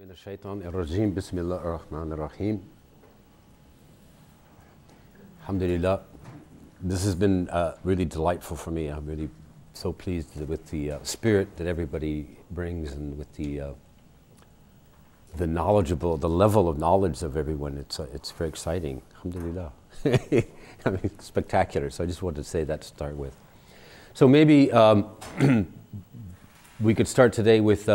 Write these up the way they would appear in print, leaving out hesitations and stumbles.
من الشيطان الرجيم بسم الله الرحمن الرحيم. Alhamdulillah. This has been really delightful for me. I'm really so pleased with the spirit that everybody brings and with the knowledgeable, the level of knowledge of everyone. It's very exciting. Alhamdulillah. I mean, it's spectacular. So I just wanted to say that to start with. So maybe we could start today with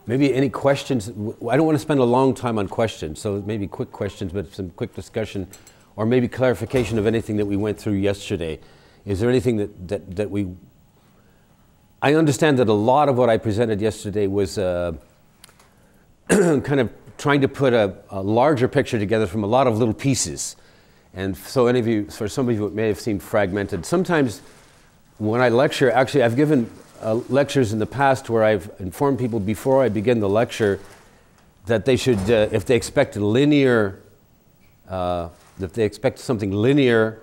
maybe any questions. I don't want to spend a long time on questions, so maybe quick questions, but some quick discussion, or maybe clarification of anything that we went through yesterday. Is there anything that we... I understand that a lot of what I presented yesterday was kind of trying to put a larger picture together from a lot of little pieces. And so for some of you, it may have seemed fragmented. Sometimes when I lecture, actually I've given lectures in the past where I've informed people before I begin the lecture that they should, if they expect something linear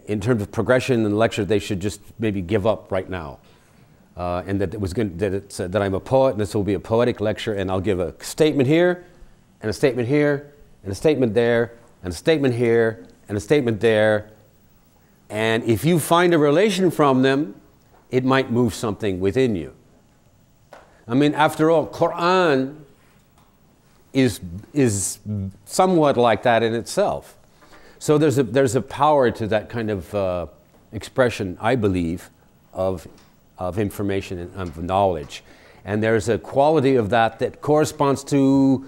in terms of progression in the lecture, they should just maybe give up right now. And that that I'm a poet, and this will be a poetic lecture, and I'll give a statement here, and a statement here, and a statement there, and a statement here, and a statement there. And if you find a relation from them, it might move something within you. I mean, after all, Quran is somewhat like that in itself. So there's a power to that kind of expression, I believe, of information and of knowledge. And there's a quality of that corresponds to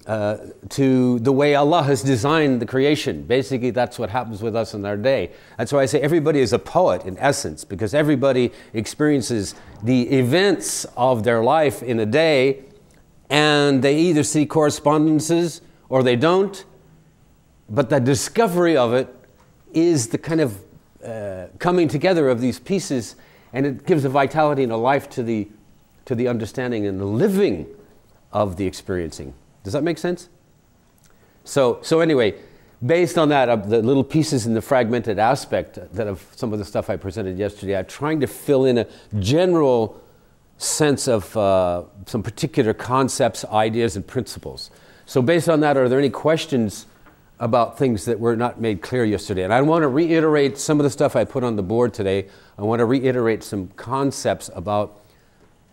the way Allah has designed the creation. Basically, that's what happens with us in our day. That's why I say everybody is a poet in essence, because everybody experiences the events of their life in a day, and they either see correspondences or they don't. But the discovery of it is the kind of coming together of these pieces, and it gives a vitality and a life to the understanding and the living of the experiencing. Does that make sense? So anyway, based on that, the little pieces in the fragmented aspect that of some of the stuff I presented yesterday, I'm trying to fill in a general sense of some particular concepts, ideas, and principles. So based on that, are there any questions about things that were not made clear yesterday? And I want to reiterate some of the stuff I put on the board today. I want to reiterate some concepts about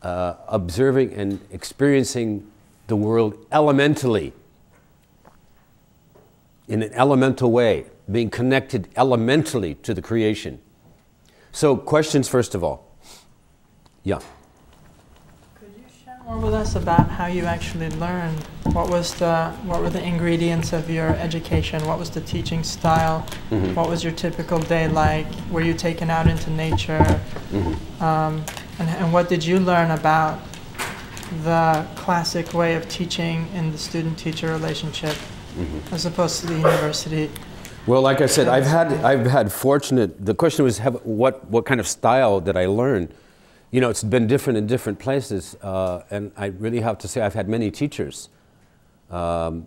observing and experiencing the world elementally, in an elemental way, being connected elementally to the creation. So, questions first of all. Yeah. Could you share more with us about how you actually learned? What were the ingredients of your education? What was the teaching style? Mm-hmm. What was your typical day like? Were you taken out into nature? Mm-hmm. And what did you learn about the classic way of teaching in the student-teacher relationship, mm-hmm. as opposed to the university? Well, like I said, I've had fortunate. The question was, what kind of style did I learn? You know, it's been different in different places, and I really have to say I've had many teachers. Maybe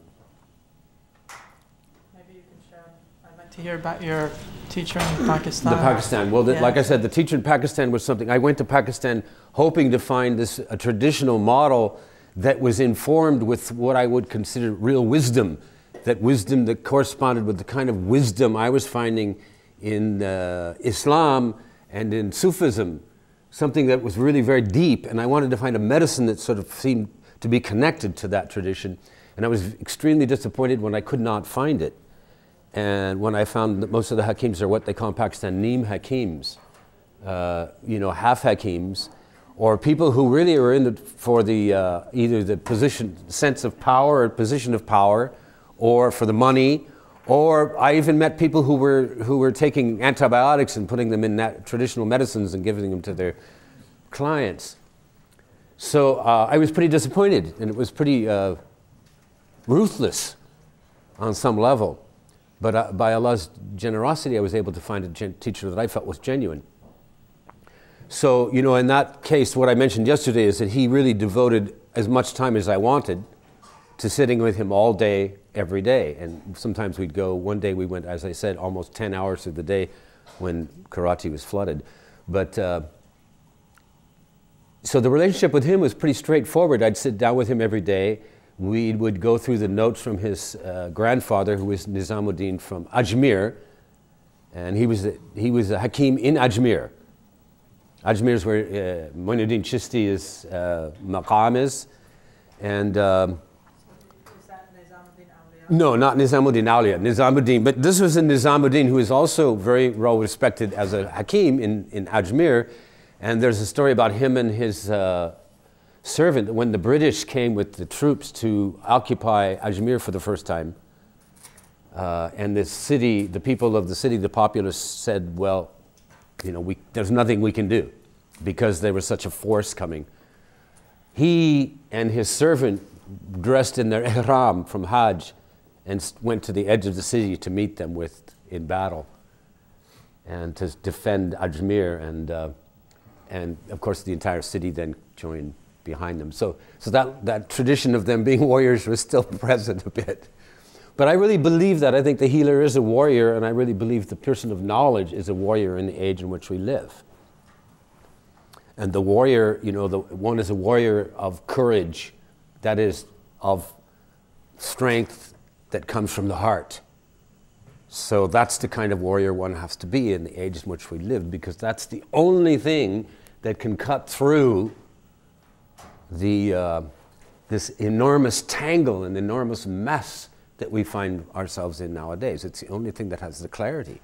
you can share. I'd like to hear about your teacher in Pakistan. Pakistan. Well, yeah. Like I said, the teacher in Pakistan was something. I went to Pakistan hoping to find a traditional model that was informed with what I would consider real wisdom. That wisdom that corresponded with the kind of wisdom I was finding in Islam and in Sufism. Something that was really very deep. And I wanted to find a medicine that sort of seemed to be connected to that tradition. And I was extremely disappointed when I could not find it. And when I found that most of the Hakims are what they call in Pakistan Neem Hakims, half Hakims, or people who really are in it for the either the sense of power or position of power, or for the money, or I even met people who were taking antibiotics and putting them in traditional medicines and giving them to their clients. So I was pretty disappointed, and it was pretty ruthless on some level. But by Allah's generosity, I was able to find a teacher that I felt was genuine. So, in that case, what I mentioned yesterday is that he really devoted as much time as I wanted to sitting with him all day, every day. And sometimes we'd go, one day we went, as I said, almost 10 hours through the day when Karachi was flooded. But So the relationship with him was pretty straightforward. I'd sit down with him every day. We would go through the notes from his grandfather, who was Nizamuddin from Ajmer, and he was a Hakim in Ajmer. Ajmer is where Muinuddin Chisti's maqam is, and Is that Nizamuddin Awliya? no, not Nizamuddin Awliya, Nizamuddin. But this was a Nizamuddin who was also very well respected as a Hakim in Ajmer. And there's a story about him and his servant when the British came with the troops to occupy Ajmer for the first time. And the city, the people of the city, the populace said, well, you know, there's nothing we can do because there was such a force coming. He and his servant dressed in their ihram from Hajj and went to the edge of the city to meet them in battle and to defend Ajmer, and of course the entire city then joined behind them. So that tradition of them being warriors was still present a bit. But I really believe that. I think the healer is a warrior, and I really believe the person of knowledge is a warrior in the age in which we live. And the warrior, you know, one is a warrior of courage, that is, of strength that comes from the heart. So that's the kind of warrior one has to be in the age in which we live, because that's the only thing that can cut through this enormous tangle and enormous mess that we find ourselves in nowadays. It's the only thing that has the clarity.